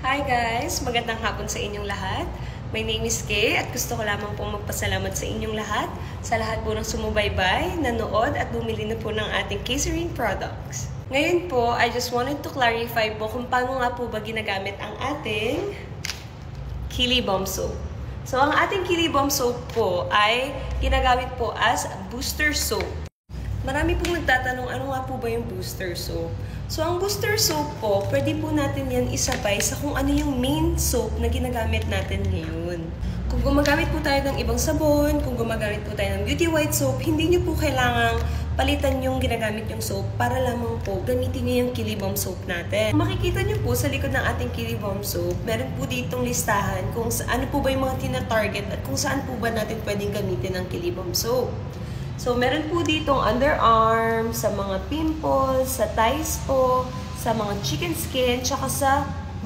Hi guys! Magandang hapon sa inyong lahat. My name is Kay at gusto ko lamang pong magpasalamat sa inyong lahat, sa lahat po ng sumubaybay, nanood at bumili na po ng ating Kayserine products. Ngayon po, I just wanted to clarify po kung paano nga po ba ginagamit ang ating Kili Bomb Soap. So, ang ating Kili Bomb Soap po ay ginagamit po as booster soap. Marami pong nagtatanong ano nga po ba yung booster soap. So, ang booster soap po, pwede po natin yan isabay sa kung ano yung main soap na ginagamit natin ngayon. Kung gumagamit po tayo ng ibang sabon, kung gumagamit po tayo ng beauty white soap, hindi nyo po kailangang palitan yung ginagamit yung soap para lamang po gamitin nyo yung Kili Bomb Soap natin. Makikita nyo po sa likod ng ating Kili Bomb Soap, meron po ditong listahan kung ano po ba yung mga tina-target at kung saan po ba natin pwedeng gamitin ang Kili Bomb Soap. So, meron po ditong underarm, sa mga pimples, sa thighs po, sa mga chicken skin, tsaka sa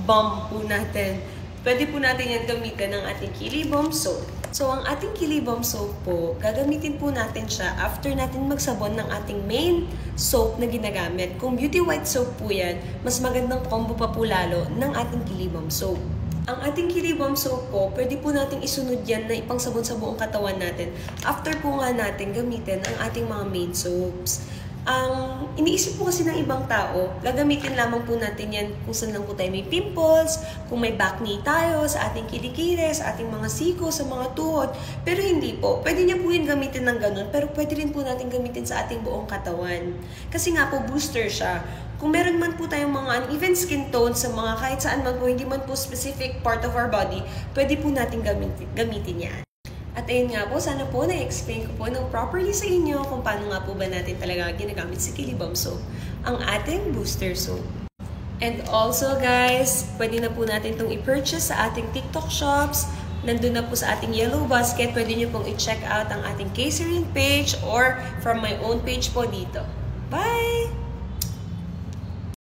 bum po natin. Pwede po natin yan gamitin ng ating Kili Bomb Soap. So, ang ating Kili Bomb Soap po, gagamitin po natin siya after natin magsabon ng ating main soap na ginagamit. Kung beauty white soap po yan, mas magandang combo pa po lalo ng ating Kili Bomb Soap. Ang ating Kili Bomb Soap po, pwede po nating isunod yan na ipangsabon sa buong katawan natin after po nga natin gamitin ang ating mga main soaps. Ang iniisip po kasi ng ibang tao, gagamitin lamang po natin yan kung saan lang po tayo may pimples, kung may back knee tayo, sa ating kilikili, sa ating mga siko, sa mga tuhod. Pero hindi po. Pwede niya po yun gamitin ng ganun, pero pwede rin po natin gamitin sa ating buong katawan. Kasi nga po, booster siya. Kung meron man po tayong mga uneven skin tone sa mga kahit saan man po, hindi man po specific part of our body, pwede po natin gamitin yan. At ayun nga po, sana po na-explain ko po ng properly sa inyo kung paano nga po ba natin talaga ginagamit si Kili Bomb Soap, ang ating booster soap. And also guys, pwede na po natin itong i-purchase sa ating TikTok shops. Nandun na po sa ating yellow basket. Pwede nyo pong i-check out ang ating Kayserine page or from my own page po dito. Bye!